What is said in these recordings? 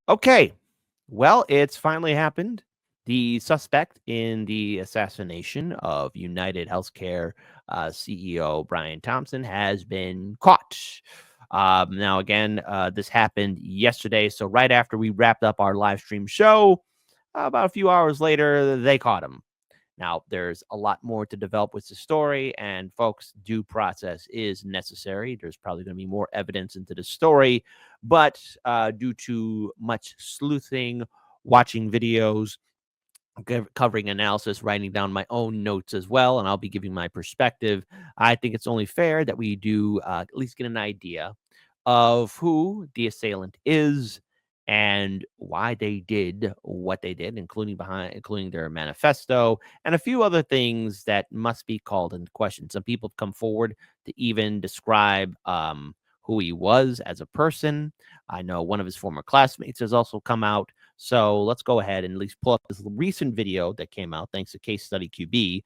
Okay, well, it's finally happened. The suspect in the assassination of United Healthcare CEO Brian Thompson has been caught. Now, again, this happened yesterday. So, right after we wrapped up our live stream show, about a few hours later, they caught him. Now, there's a lot more to develop with the story, and folks, due process is necessary. There's probably going to be more evidence into the story, but due to much sleuthing, watching videos, covering analysis, writing down my own notes as well, and I'll be giving my perspective, I think it's only fair that we do at least get an idea of who the assailant is and why they did what they did, including their manifesto and a few other things that must be called into question. Some people have come forward to even describe who he was as a person. I know one of his former classmates has also come out. So let's go ahead and at least pull up this recent video that came out thanks to Case Study QB.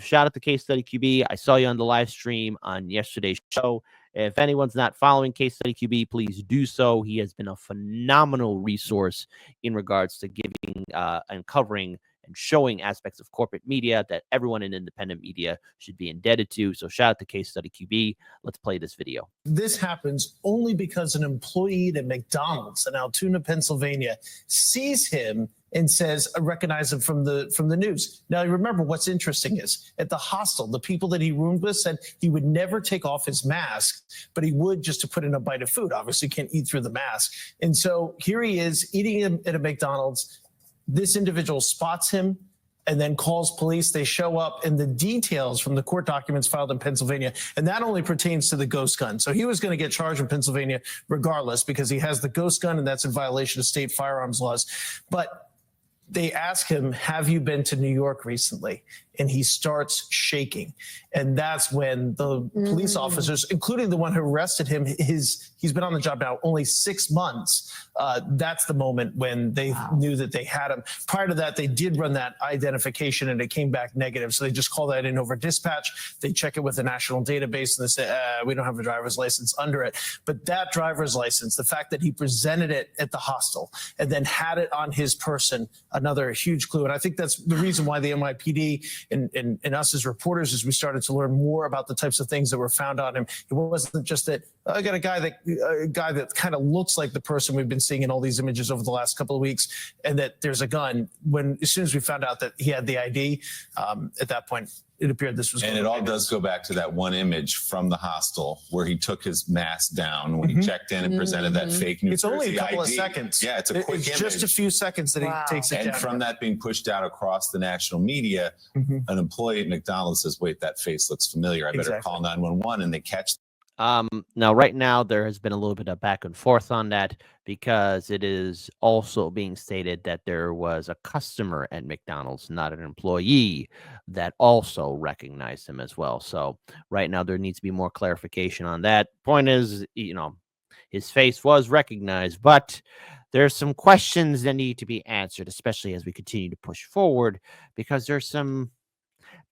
Shout out to Case Study QB. I saw you on the live stream on yesterday's show. If anyone's not following Case Study QB, please do so. He has been a phenomenal resource in regards to giving and covering and showing aspects of corporate media that everyone in independent media should be indebted to. So shout out to Case Study QB. Let's play this video. This happens only because an employee at McDonald's in Altoona, Pennsylvania, sees him and says, I recognize him from the news. Now, remember what's interesting is at the hostel, the people that he roomed with said he would never take off his mask, but he would just to put in a bite of food. Obviously, can't eat through the mask. And so here he is eating at a McDonald's. This individual spots him and then calls police. They show up, and the details from the court documents filed in Pennsylvania, and that only pertains to the ghost gun. So he was going to get charged in Pennsylvania regardless because he has the ghost gun, and that's in violation of state firearms laws. But they ask him, have you been to New York recently? And he starts shaking. And that's when the police officers, including the one who arrested him, he's been on the job now only 6 months. That's the moment when they knew that they had him. Prior to that, they did run that identification and it came back negative. So they just call that in over dispatch. They check it with the national database and they say, we don't have a driver's license under it. But that driver's license, the fact that he presented it at the hostel and then had it on his person, another huge clue. And I think that's the reason why the NYPD and us as reporters, as we started to learn more about the types of things that were found on him, it wasn't just that I got a guy that kind of looks like the person we've been seeing in all these images over the last couple of weeks, and that there's a gun. As soon as we found out that he had the ID, at that point, it appeared this was. And it all does go back to that one image from the hostel where he took his mask down when he checked in and presented that fake New Jersey ID. It's only a couple of seconds. Yeah, it's a quick image. Just a few seconds that he takes it down. And from that being pushed out across the national media, an employee at McDonald's says, wait, that face looks familiar. I better call 911, and they catch. Now, right now, there has been a little bit of back and forth on that because it is also being stated that there was a customer at McDonald's, not an employee, that also recognized him as well. So right now, there needs to be more clarification on that. Point is, his face was recognized, but there's some questions that need to be answered, especially as we continue to push forward, because there's some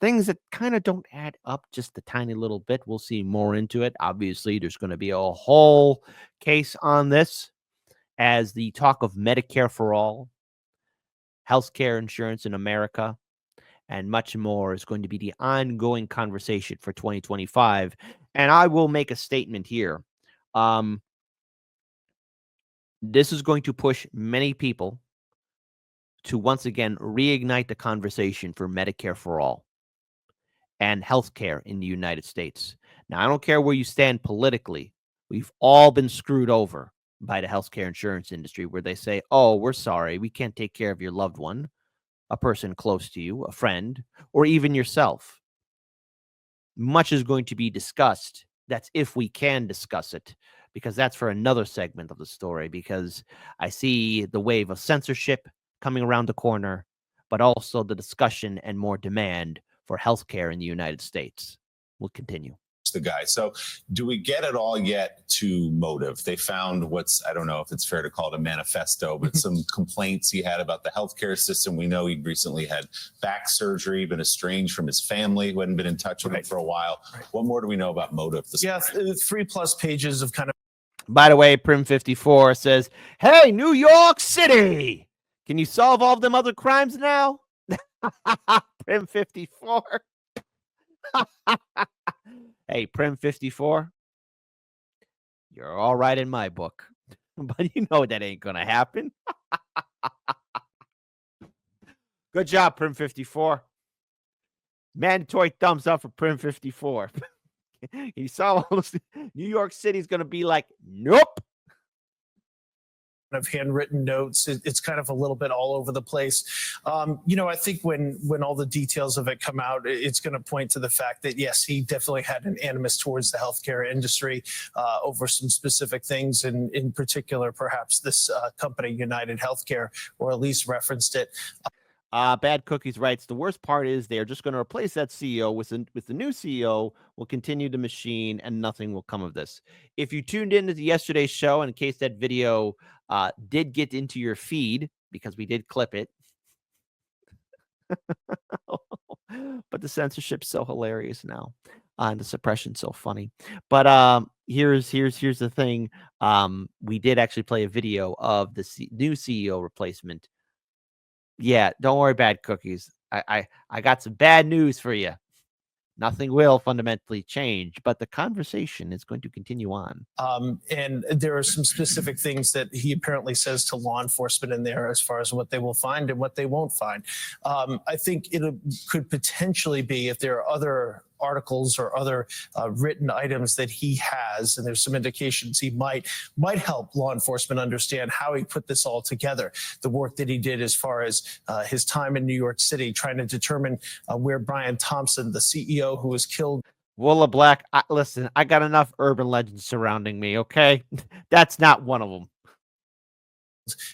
things that kind of don't add up just a tiny little bit. We'll see more into it. Obviously, there's going to be a whole case on this as the talk of Medicare for all, healthcare insurance in America, and much more is going to be the ongoing conversation for 2025. And I will make a statement here. This is going to push many people to once again reignite the conversation for Medicare for all and healthcare in the United States. Now, I don't care where you stand politically. We've all been screwed over by the healthcare insurance industry where they say, oh, we're sorry, we can't take care of your loved one, a person close to you, a friend, or even yourself. Much is going to be discussed. That's if we can discuss it, because that's for another segment of the story, because I see the wave of censorship coming around the corner, but also the discussion and more demand for healthcare in the United States. We'll continue. The guy. So do we get it all yet to motive? They found I don't know if it's fair to call it a manifesto, but some complaints he had about the healthcare system. We know he'd recently had back surgery, been estranged from his family, who hadn't been in touch with him for a while. What more do we know about motive? Yeah, 3+ pages of kind of By the way, Prim54 says, "Hey, New York City, can you solve all of them other crimes now?" Prim54. Hey, Prim54, you're all right in my book, but you know that ain't gonna happen. Good job, Prim54. Mandatory thumbs up for Prim54. He saw New York City's gonna be like, nope. Of handwritten notes. It's kind of a little bit all over the place. I think when all the details of it come out, it's going to point to the fact that yes, he definitely had an animus towards the healthcare industry over some specific things, and in particular, perhaps this company, United Healthcare, or at least referenced it. Bad Cookies writes, the worst part is they're just going to replace that CEO with the new CEO, will continue the machine, and nothing will come of this. If you tuned into yesterday's show, in case that video did get into your feed, because we did clip it, but the censorship's so hilarious now, and the suppression's so funny. But here's the thing: we did actually play a video of the new CEO replacement. Yeah, don't worry, Bad Cookies. I got some bad news for you. Nothing will fundamentally change, but the conversation is going to continue on. And there are some specific things that he apparently says to law enforcement in there as far as what they will find and what they won't find. I think it could potentially be, if there are other articles or other written items that he has, and there's some indications he might help law enforcement understand how he put this all together. The work that he did as far as his time in New York City, trying to determine where Brian Thompson, the CEO who was killed. Willa Black, listen, I got enough urban legends surrounding me, okay? That's not one of them.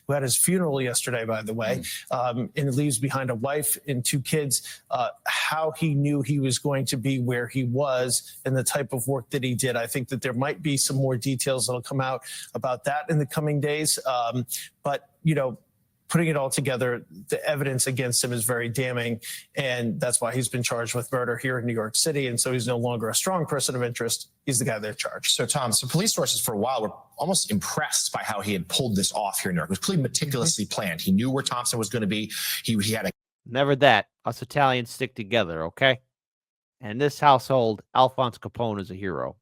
Who had his funeral yesterday, by the way, and leaves behind a wife and 2 kids, how he knew he was going to be where he was and the type of work that he did. I think that there might be some more details that'll come out about that in the coming days. But, putting it all together, the evidence against him is very damning, and that's why he's been charged with murder here in New York City, and so he's no longer a strong person of interest. He's the guy they're charged. So, Tom, police sources for a while were almost impressed by how he had pulled this off here in New York. It was clearly meticulously planned. He knew where Thompson was going to be. He had a... Never that. Us Italians stick together, okay? And in this household, Alphonse Capone is a hero.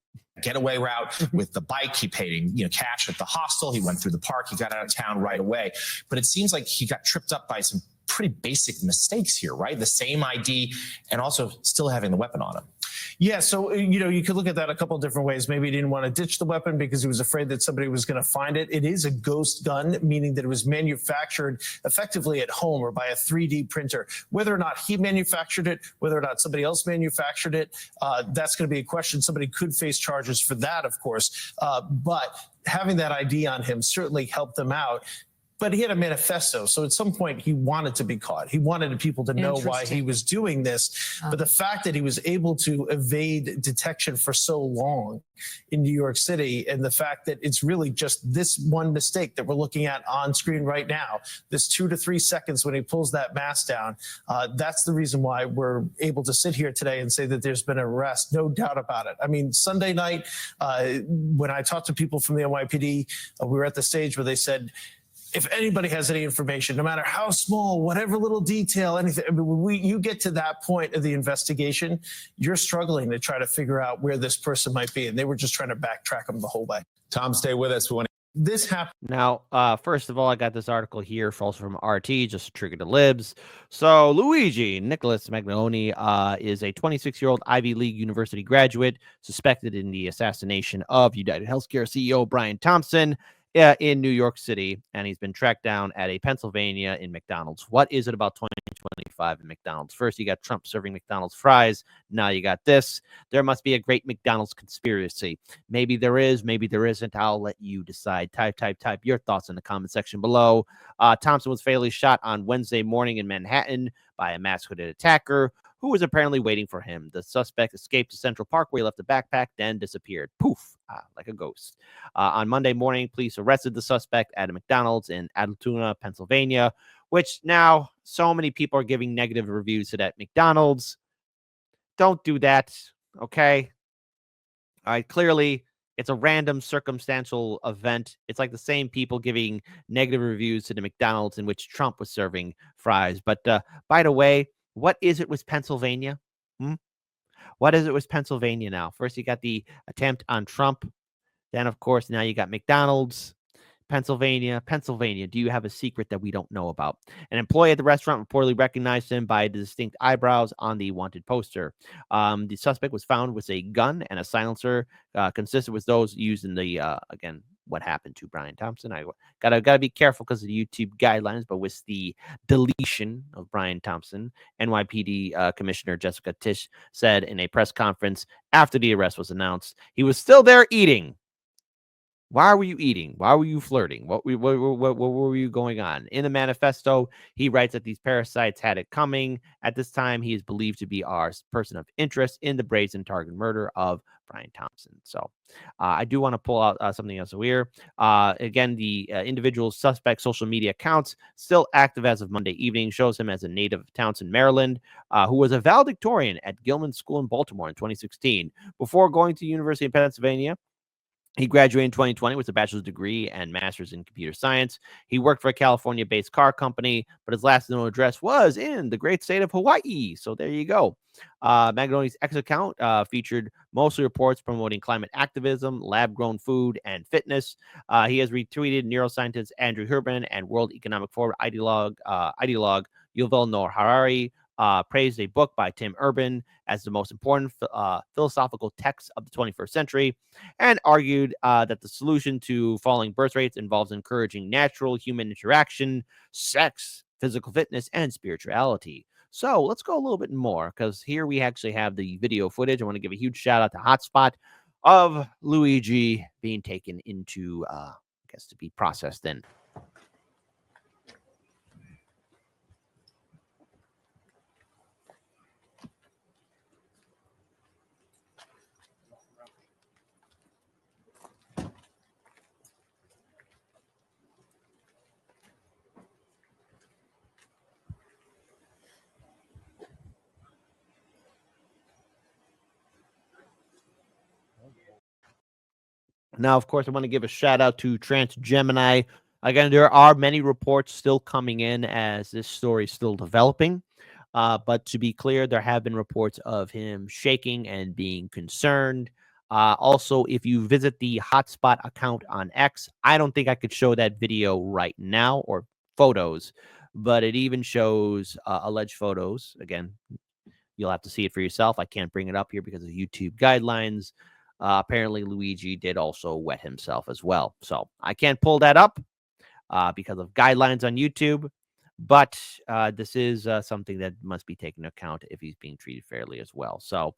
Getaway route with the bike. He paid cash at the hostel. He went through the park. He got out of town right away. But it seems like he got tripped up by some pretty basic mistakes here, right? The same ID and also still having the weapon on him. Yeah, so, you could look at that a couple of different ways. Maybe he didn't want to ditch the weapon because he was afraid that somebody was going to find it. It is a ghost gun, meaning that it was manufactured effectively at home or by a 3D printer. Whether or not he manufactured it, whether or not somebody else manufactured it, that's going to be a question. Somebody could face charges for that, of course. But having that ID on him certainly helped them out. But he had a manifesto, so at some point he wanted to be caught. He wanted people to know why he was doing this. But the fact that he was able to evade detection for so long in New York City, and the fact that it's really just this one mistake that we're looking at on screen right now, this 2 to 3 seconds when he pulls that mask down, that's the reason why we're able to sit here today and say that there's been an arrest, no doubt about it. I mean, Sunday night, when I talked to people from the NYPD, we were at the stage where they said, if anybody has any information, no matter how small, whatever little detail, anything, I mean, you get to that point of the investigation, you're struggling to try to figure out where this person might be. And they were just trying to backtrack them the whole way. Tom, stay with us. We want This happened. Now, first of all, I got this article here, also from RT, just to trigger the libs. So, Luigi Nicholas Mangione is a 26-year-old Ivy League University graduate suspected in the assassination of United Healthcare CEO Brian Thompson in New York City, and he's been tracked down at a Pennsylvania in McDonald's. What is it about 2025 in McDonald's? First, you got Trump serving McDonald's fries. Now you got this. There must be a great McDonald's conspiracy. Maybe there is, maybe there isn't. I'll let you decide. Type your thoughts in the comment section below. Thompson was fatally shot on Wednesday morning in Manhattan by a masked hooded attacker who was apparently waiting for him. The suspect escaped to Central Park where he left a backpack, then disappeared. Poof, like a ghost. On Monday morning, police arrested the suspect at a McDonald's in Altoona, Pennsylvania, which now so many people are giving negative reviews to that McDonald's. Don't do that, okay? All right, clearly It's a random circumstantial event. It's like the same people giving negative reviews to the McDonald's in which Trump was serving fries. But by the way, what is it with Pennsylvania? What is it with Pennsylvania now? First, you got the attempt on Trump. Then, of course, now you got McDonald's. Pennsylvania, do you have a secret that we don't know about? An employee at the restaurant reportedly recognized him by the distinct eyebrows on the wanted poster. The suspect was found with a gun and a silencer consistent with those used in the, again, what happened to Brian Thompson. I gotta be careful because of the YouTube guidelines, but with the deletion of Brian Thompson, NYPD Commissioner Jessica Tisch said in a press conference after the arrest was announced, he was still there eating. Why were you eating? Why were you flirting? What were you going on? In the manifesto, he writes that these parasites had it coming. At this time, he is believed to be our person of interest in the brazen target murder of Brian Thompson. So I do want to pull out something else here. Again, the individual suspect social media accounts still active as of Monday evening shows him as a native of Townsend, Maryland, who was a valedictorian at Gilman School in Baltimore in 2016. Before going to the University of Pennsylvania, he graduated in 2020 with a bachelor's degree and master's in computer science. He worked for a California-based car company, but his last known address was in the great state of Hawaii. So there you go. Mangioni's X account featured mostly reports promoting climate activism, lab-grown food, and fitness. He has retweeted neuroscientist Andrew Herman and World Economic Forum ideologue Yuval Noah Harari, praised a book by Tim Urban as the most important philosophical text of the 21st century, and argued that the solution to falling birth rates involves encouraging natural human interaction, sex, physical fitness, and spirituality. So let's go a little bit more, because here we actually have the video footage. I want to give a huge shout out to Hotspot of Luigi being taken into, I guess, to be processed in. Now, of course, I want to give a shout out to Transgemini. Again, there are many reports still coming in as this story is still developing. But to be clear, there have been reports of him shaking and being concerned. Also, if you visit the Hotspot account on X, I don't think I could show that video right now or photos, but it even shows alleged photos. Again, you'll have to see it for yourself. I can't bring it up here because of YouTube guidelines. Apparently, Luigi did also wet himself as well. So I can't pull that up because of guidelines on YouTube. But this is something that must be taken into account if he's being treated fairly as well. So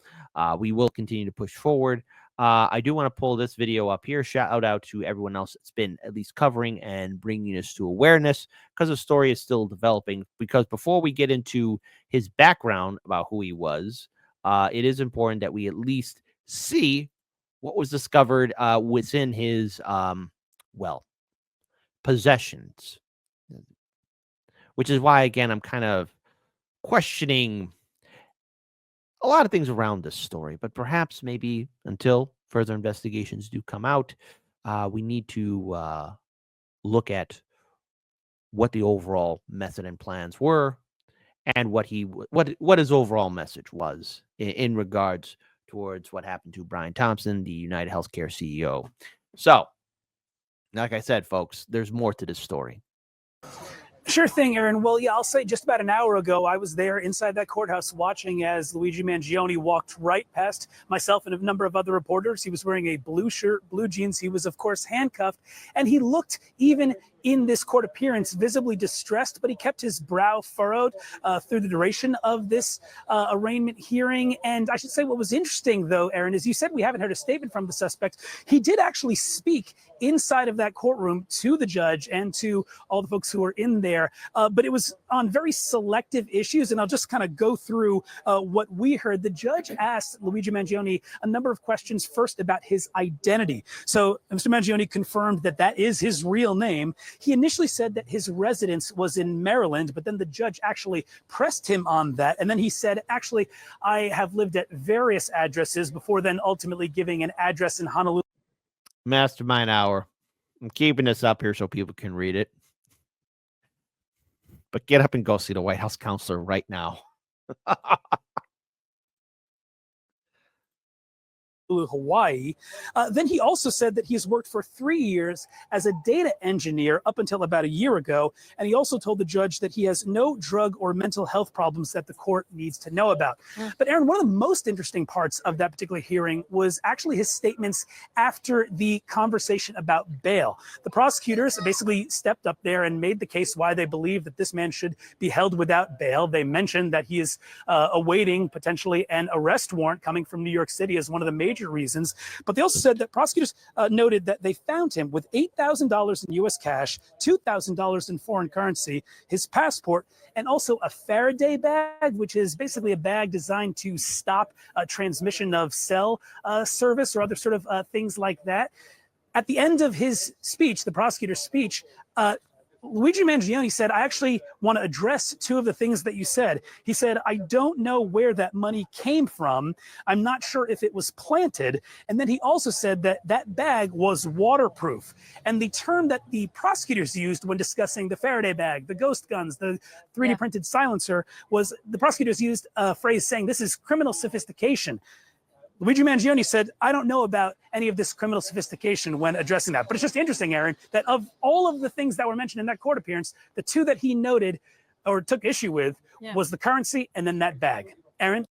we will continue to push forward. I do want to pull this video up here. Shout out to everyone else that's been at least covering and bringing this to awareness, because the story is still developing. Because before we get into his background about who he was, it is important that we at least see what was discovered within his, possessions. Which is why, again, I'm kind of questioning a lot of things around this story. But perhaps maybe until further investigations do come out, we need to look at what the overall method and plans were, and what his overall message was in regards towards what happened to Brian Thompson, the United Healthcare CEO. So, like I said, folks, there's more to this story. Sure thing, Aaron. Well, yeah, I'll say just about an hour ago, I was there inside that courthouse watching as Luigi Mangione walked right past myself and a number of other reporters. He was wearing a blue shirt, blue jeans. He was, of course, handcuffed, and he looked, even in this court appearance, visibly distressed, but he kept his brow furrowed through the duration of this arraignment hearing. And I should say what was interesting, though, Aaron, is you said we haven't heard a statement from the suspect. He did actually speak inside of that courtroom to the judge and to all the folks who were in there, but it was on very selective issues. And I'll just kind of go through what we heard. The judge asked Luigi Mangione a number of questions, first about his identity. So Mr. Mangione confirmed that that is his real name. He initially said that his residence was in Maryland, but then the judge actually pressed him on that. And then he said, actually, I have lived at various addresses, before then ultimately giving an address in Honolulu. Mastermind Hour. I'm keeping this up here so people can read it. But get up and go see the White House counselor right now. Hawaii. Then he also said that he has worked for 3 years as a data engineer up until about a year ago. And he also told the judge that he has no drug or mental health problems that the court needs to know about. But Aaron, one of the most interesting parts of that particular hearing was actually his statements after the conversation about bail. The prosecutors basically stepped up there and made the case why they believe that this man should be held without bail. They mentioned that he is awaiting potentially an arrest warrant coming from New York City as one of the major reasons. But they also said that prosecutors noted that they found him with $8,000 in U.S. cash, $2,000 in foreign currency, his passport, and also a Faraday bag, which is basically a bag designed to stop transmission of cell service or other sort of things like that. At the end of his speech, the prosecutor's speech, Luigi Mangione said, I actually want to address two of the things that you said. He said, I don't know where that money came from. I'm not sure if it was planted. And then he also said that that bag was waterproof. And the term that the prosecutors used when discussing the Faraday bag, the ghost guns, the 3D printed silencer, was the prosecutors used a phrase saying this is criminal sophistication. Luigi Mangione said, I don't know about any of this criminal sophistication when addressing that. But it's just interesting, Aaron, that of all of the things that were mentioned in that court appearance, the two that he noted or took issue with was the currency and then that bag. Aaron?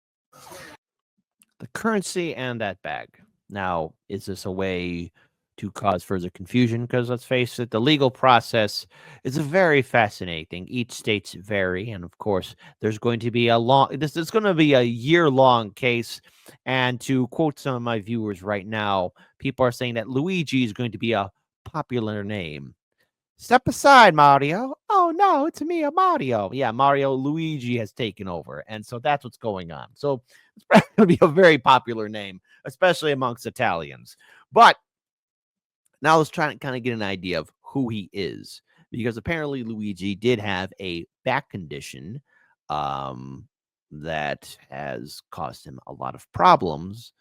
The currency and that bag. Now, is this a way to cause further confusion? Because let's face it, the legal process is a very fascinating. Each states vary, and of course, there's going to be this is going to be a year-long case. And to quote some of my viewers right now, people are saying that Luigi is going to be a popular name. Step aside, Mario. Oh no, it's me, Mario. Yeah, Mario Luigi has taken over, and so that's what's going on. So it's probably going to be a very popular name, especially amongst Italians. But now let's try to kind of get an idea of who he is, because apparently Luigi did have a back condition that has caused him a lot of problems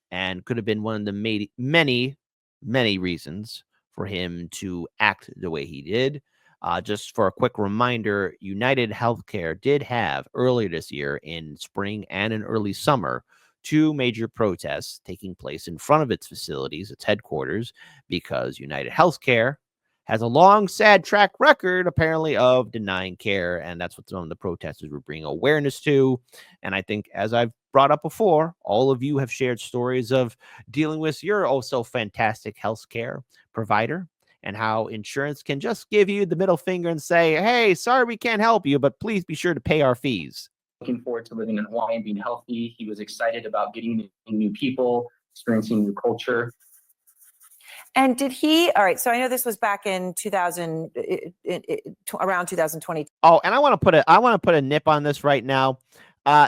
and could have been one of the many, many reasons for him to act the way he did. Just for a quick reminder, United Healthcare did have earlier this year in spring and in early summer 2 major protests taking place in front of its facilities, its headquarters, because United Healthcare has a long, sad track record, apparently, of denying care. And that's what some of the protesters were bringing awareness to. And I think, as I've brought up before, all of you have shared stories of dealing with your also fantastic healthcare provider and how insurance can just give you the middle finger and say, hey, sorry, we can't help you, but please be sure to pay our fees. Looking forward to living in Hawaii and being healthy. He was excited about getting new people, experiencing new culture. And did he, all right, so I know this was back in 2000, around 2020. Oh, and I want to put a nip on this right now.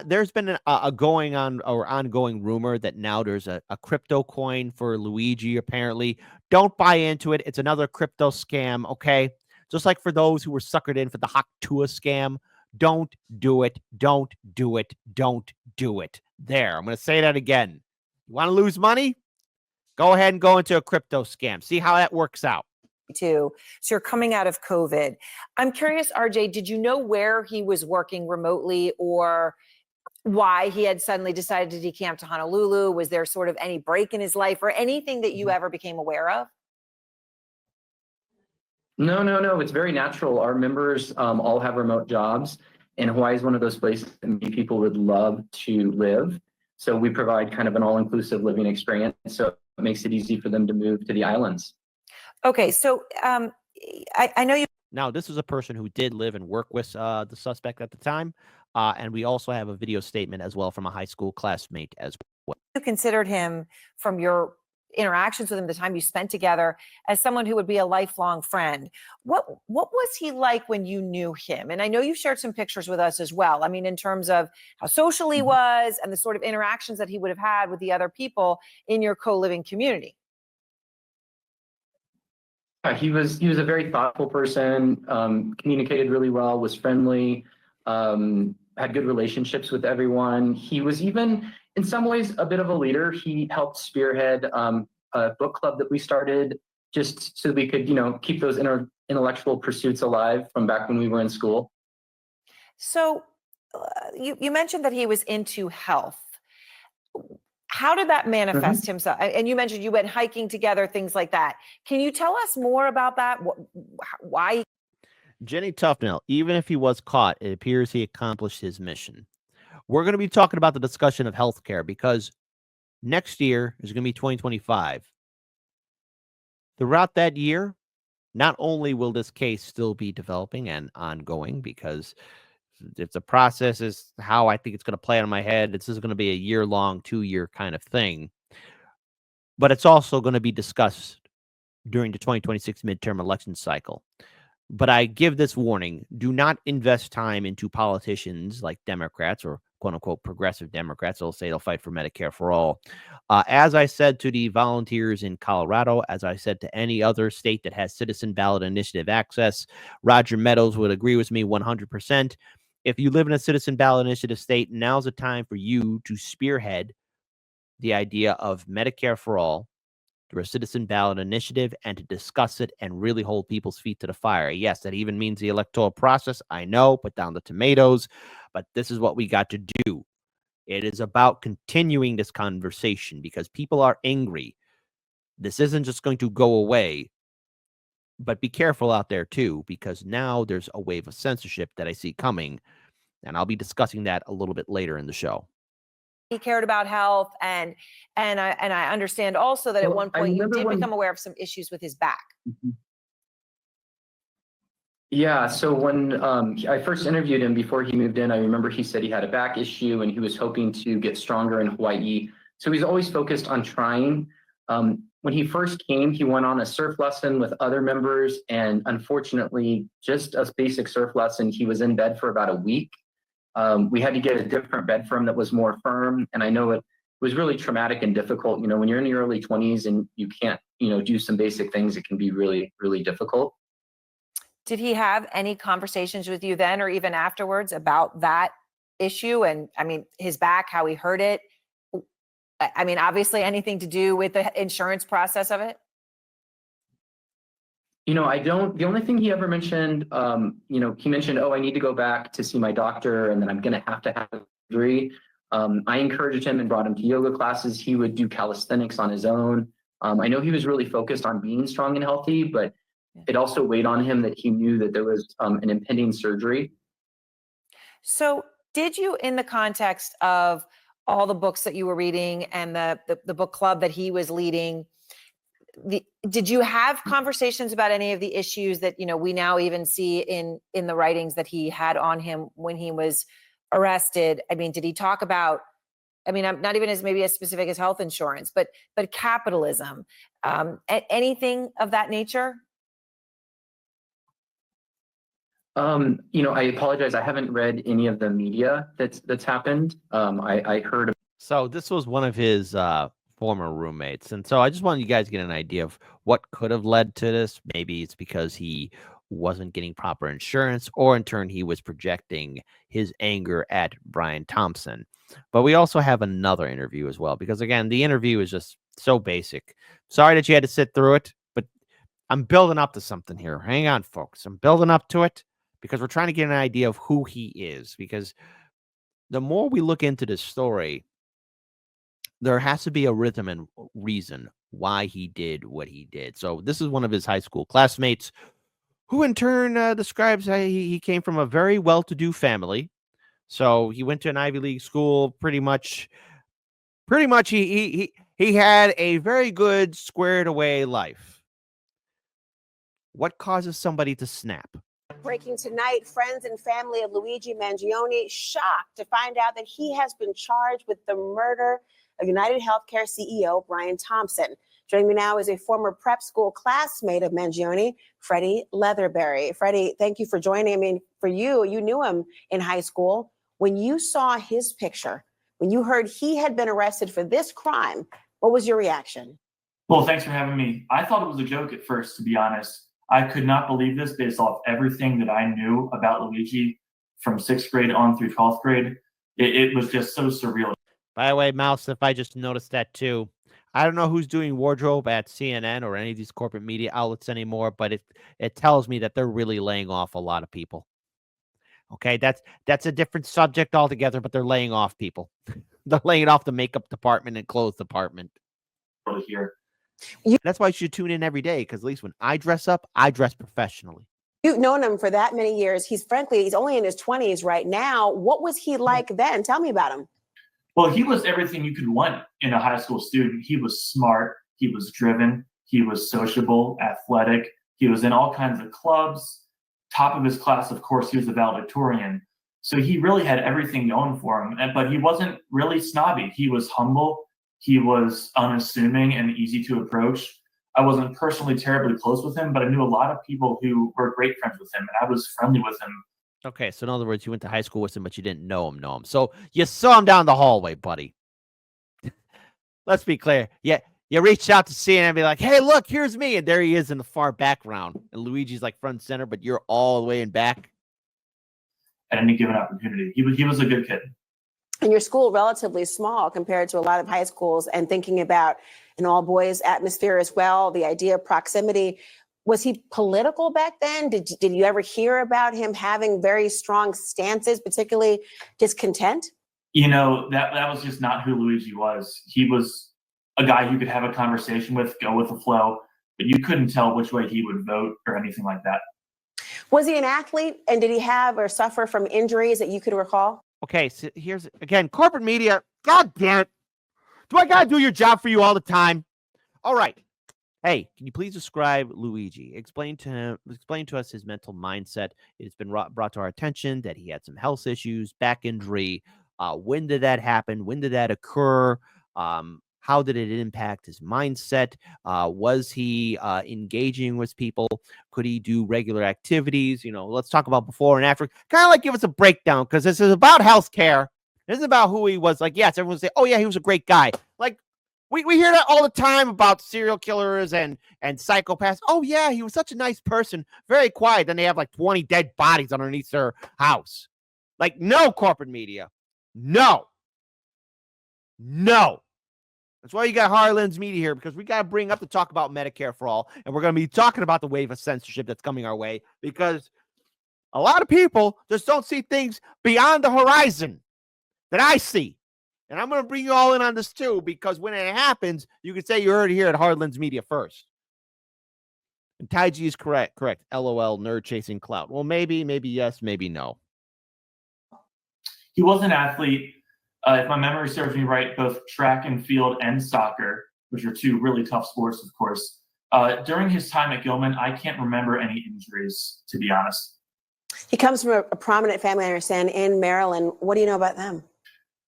There's been a going on or ongoing rumor that now there's a crypto coin for Luigi, apparently. Don't buy into it. It's another crypto scam, okay? Just like for those who were suckered in for the Haktua scam, don't do it. Don't do it. Don't do it. There, I'm going to say that again. You want to lose money? Go ahead and go into a crypto scam. See how that works out. Too. So you're coming out of COVID. I'm curious, RJ, did you know where he was working remotely or why he had suddenly decided to decamp to Honolulu? Was there sort of any break in his life or anything that you ever became aware of? No. It's very natural. Our members all have remote jobs, and Hawaii is one of those places that many people would love to live. So we provide kind of an all-inclusive living experience. So it makes it easy for them to move to the islands. Okay, so I know you. Now, this is a person who did live and work with the suspect at the time. And we also have a video statement as well from a high school classmate as well. You considered him, from your interactions with him, the time you spent together, as someone who would be a lifelong friend. What was he like when you knew him? And I know you shared some pictures with us as well. I mean, in terms of how social he was and the sort of interactions that he would have had with the other people in your co-living community. He was a very thoughtful person, communicated really well, was friendly, had good relationships with everyone. He was even, in some ways, a bit of a leader. He helped spearhead a book club that we started just so we could, keep those intellectual pursuits alive from back when we were in school. So you mentioned that he was into health. How did that manifest himself? And you mentioned you went hiking together, things like that. Can you tell us more about that? Why? Jenny Tufnell, even if he was caught, it appears he accomplished his mission. We're going to be talking about the discussion of healthcare because next year is going to be 2025. Throughout that year, not only will this case still be developing and ongoing, because if the process is how I think it's going to play out in my head, this is going to be a year-long, 2-year kind of thing, but it's also going to be discussed during the 2026 midterm election cycle. But I give this warning: do not invest time into politicians like Democrats or quote unquote progressive Democrats. They'll say they'll fight for Medicare for all. As I said to the volunteers in Colorado, as I said to any other state that has citizen ballot initiative access, Roger Meadows would agree with me 100%. If you live in a citizen ballot initiative state, now's the time for you to spearhead the idea of Medicare for all through a citizen ballot initiative and to discuss it and really hold people's feet to the fire. Yes, that even means the electoral process. I know, put down the tomatoes, but this is what we got to do. It is about continuing this conversation because people are angry. This isn't just going to go away, but be careful out there too, because now there's a wave of censorship that I see coming, and I'll be discussing that a little bit later in the show. He cared about health, and I understand also that at one point you did become aware of some issues with his back. Yeah, so when I first interviewed him before he moved in, I remember he said he had a back issue and he was hoping to get stronger in Hawaii. So he's always focused on trying. When he first came, he went on a surf lesson with other members, and unfortunately, just a basic surf lesson, he was in bed for about a week. We had to get a different bed for him that was more firm. And I know it was really traumatic and difficult. When you're in your early 20s and you can't, do some basic things, it can be really, really difficult. Did he have any conversations with you then or even afterwards about that issue? And I mean, his back, how he hurt it? I mean, obviously anything to do with the insurance process of it? The only thing he ever mentioned, he mentioned, I need to go back to see my doctor and then I'm going to have surgery. I encouraged him and brought him to yoga classes. He would do calisthenics on his own. I know he was really focused on being strong and healthy, but it also weighed on him that he knew that there was an impending surgery. So did you, in the context of all the books that you were reading and the book club that he was leading, did you have conversations about any of the issues that, we now even see in the writings that he had on him when he was arrested? I mean, did he talk about, I'm not even maybe as specific as health insurance, but capitalism, anything of that nature? I apologize. I haven't read any of the media that's happened. I heard. So this was one of his former roommates. And so I just wanted you guys to get an idea of what could have led to this. Maybe it's because he wasn't getting proper insurance, or in turn, he was projecting his anger at Brian Thompson. But we also have another interview as well, because again, the interview is just so basic. Sorry that you had to sit through it, but I'm building up to something here. Hang on, folks. I'm building up to it because we're trying to get an idea of who he is, because the more we look into this story, there has to be a rhythm and reason why he did what he did. So this is one of his high school classmates who in turn describes how he came from a very well-to-do family. So he went to an Ivy League school. Pretty much he had a very good squared away life. What causes somebody to snap? Breaking tonight, friends and family of Luigi Mangione shocked to find out that he has been charged with the murder of United Healthcare CEO Brian Thompson. Joining me now is a former prep school classmate of Mangione, Freddie Leatherberry. Freddie, thank you for joining. For you knew him in high school. When you saw his picture, when you heard he had been arrested for this crime, what was your reaction? Well, thanks for having me. I thought it was a joke at first, to be honest. I could not believe this based off everything that I knew about Luigi from 6th grade on through 12th grade. It was just so surreal. By the way, Mouse, if I just noticed that too, I don't know who's doing wardrobe at CNN or any of these corporate media outlets anymore, but it tells me that they're really laying off a lot of people. Okay, that's a different subject altogether, but they're laying off people. They're laying off the makeup department and clothes department. Here. That's why you should tune in every day, because at least when I dress up, I dress professionally. You've known him for that many years. He's only in his 20s right now. What was he like then? Tell me about him. Well, he was everything you could want in a high school student. He was smart. He was driven. He was sociable, athletic. He was in all kinds of clubs. Top of his class, of course, he was a valedictorian. So he really had everything going for him. But he wasn't really snobby. He was humble. He was unassuming and easy to approach. I wasn't personally terribly close with him, but I knew a lot of people who were great friends with him, and I was friendly with him. Okay, so in other words, you went to high school with him, but you didn't know him. So you saw him down the hallway, buddy. Let's be clear. Yeah, you reached out to CNN and be like, hey, look, here's me. And there he is in the far background. And Luigi's like front and center, but you're all the way in back. At any given opportunity. He was a good kid. And your school relatively small compared to a lot of high schools, and thinking about an all boys atmosphere as well, the idea of proximity. Was he political back then? Did you ever hear about him having very strong stances, particularly discontent? You know, that was just not who Luigi was. He was a guy you could have a conversation with, go with the flow, but you couldn't tell which way he would vote or anything like that. Was he an athlete, and did he have or suffer from injuries that you could recall? Okay, so here's, again, corporate media. God damn it. Do I got to do your job for you all the time? All right. Hey, can you please describe Luigi? Explain to us his mental mindset. It's been brought to our attention that he had some health issues, back injury. When did that happen? When did that occur? How did it impact his mindset? Was he engaging with people? Could he do regular activities? You know, let's talk about before and after. Kind of like give us a breakdown, because this is about healthcare. This is about who he was. Like, yes, everyone say, oh, yeah, he was a great guy. Like, we hear that all the time about serial killers and psychopaths. Oh, yeah, he was such a nice person. Very quiet. Then they have like 20 dead bodies underneath their house. Like, no, corporate media. No. That's why you got Harlan's Media here, because we got to bring up the talk about Medicare for all. And we're going to be talking about the wave of censorship that's coming our way, because a lot of people just don't see things beyond the horizon that I see. And I'm going to bring you all in on this too, because when it happens, you can say you heard it here at Harlan's Media first. And Taiji is correct. LOL, nerd chasing clout. Well, maybe yes, maybe no. He was an athlete. If my memory serves me right, both track and field and soccer, which are two really tough sports, of course. During his time at Gilman, I can't remember any injuries, to be honest. He comes from a prominent family, I understand, in Maryland. What do you know about them?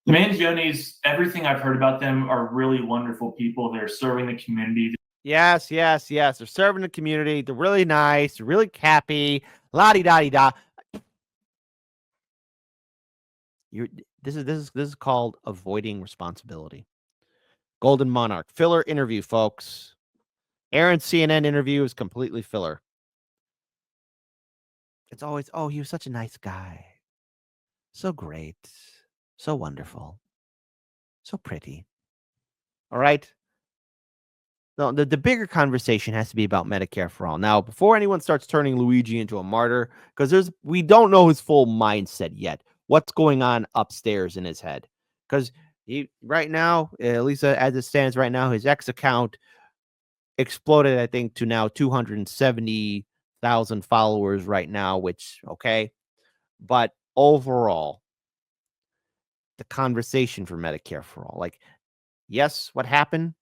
The Mangiones, everything I've heard about them, are really wonderful people. They're serving the community. Yes. They're serving the community. They're really nice. They're really happy. La-di-da-di-da. This is called avoiding responsibility. Golden Monarch. Filler interview, folks. Aaron's CNN interview is completely filler. It's always, oh, he was such a nice guy. So great. So wonderful. So pretty. All right. No, the bigger conversation has to be about Medicare for all. Now, before anyone starts turning Luigi into a martyr, because we don't know his full mindset yet. What's going on upstairs in his head? Because he right now, at least as it stands right now, his X account exploded, I think, to now 270,000 followers right now, which, okay. But overall, the conversation for Medicare for all, like, yes, what happened?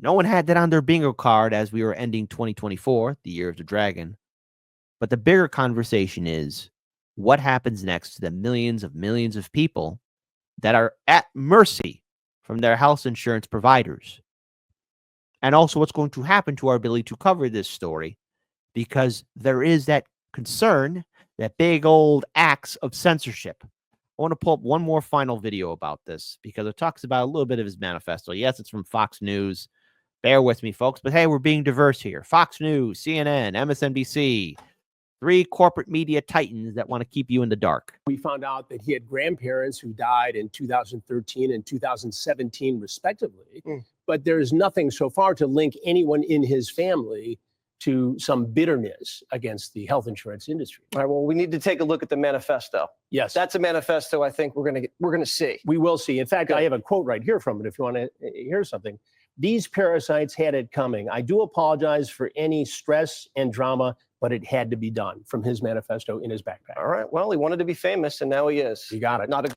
No one had that on their bingo card as we were ending 2024, the year of the dragon. But the bigger conversation is, what happens next to the millions of people that are at mercy from their health insurance providers? And also what's going to happen to our ability to cover this story, because there is that concern, that big old axe of censorship. I want to pull up one more final video about this, because it talks about a little bit of his manifesto. Yes, it's from Fox News. Bear with me, folks. But hey, we're being diverse here. Fox News, CNN, MSNBC, 3 corporate media titans that want to keep you in the dark. We found out that he had grandparents who died in 2013 and 2017, respectively. But there's nothing so far to link anyone in his family to some bitterness against the health insurance industry. All right, well, we need to take a look at the manifesto. Yes, That's a manifesto I think we're going to see. we will see. In fact, I have a quote right here from it if you want to hear something. These parasites had it coming. I do apologize for any stress and drama, but it had to be done, from his manifesto in his backpack. All right, well, he wanted to be famous, and now he is. You got it. Not a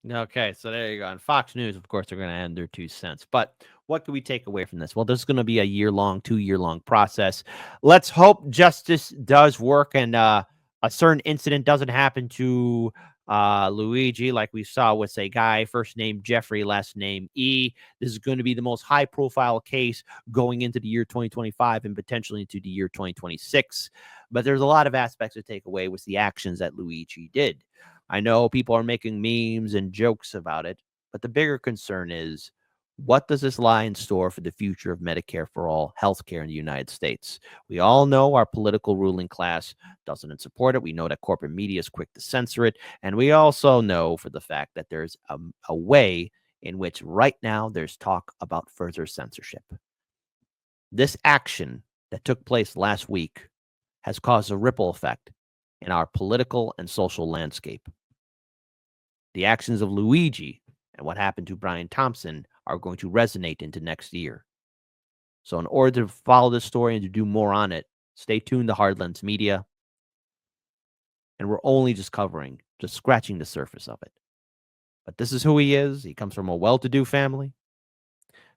Okay, so there you go. And Fox News, of course, they're going to add their 2 cents. But what can we take away from this? Well, this is going to be a year-long, 2-year-long process. Let's hope justice does work and a certain incident doesn't happen to Luigi, like we saw with a guy, first name Jeffrey, last name E. This is going to be the most high-profile case going into the year 2025 and potentially into the year 2026. But there's a lot of aspects to take away with the actions that Luigi did. I know people are making memes and jokes about it, but the bigger concern is, what does this lie in store for the future of Medicare for all healthcare in the United States? We all know our political ruling class doesn't support it. We know that corporate media is quick to censor it. And we also know for the fact that there's a way in which right now there's talk about further censorship. This action that took place last week has caused a ripple effect in our political and social landscape. The actions of Luigi and what happened to Brian Thompson are going to resonate into next year. So in order to follow this story and to do more on it, stay tuned to Hardlands Media. And we're only just scratching the surface of it. But this is who he is. He comes from a well-to-do family.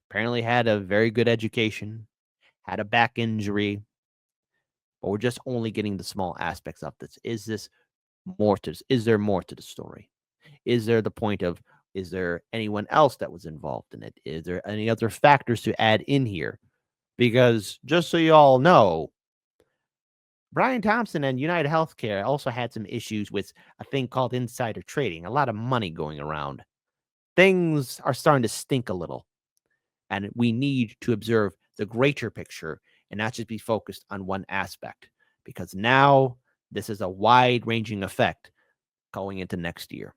Apparently had a very good education, had a back injury. But we're just only getting the small aspects of this. Is there more to the story? Is there the point of, is there anyone else that was involved in it? Is there any other factors to add in here? Because just so you all know, Brian Thompson and United Healthcare also had some issues with a thing called insider trading, a lot of money going around. Things are starting to stink a little. And we need to observe the greater picture and not just be focused on one aspect. Because now this is a wide-ranging effect going into next year.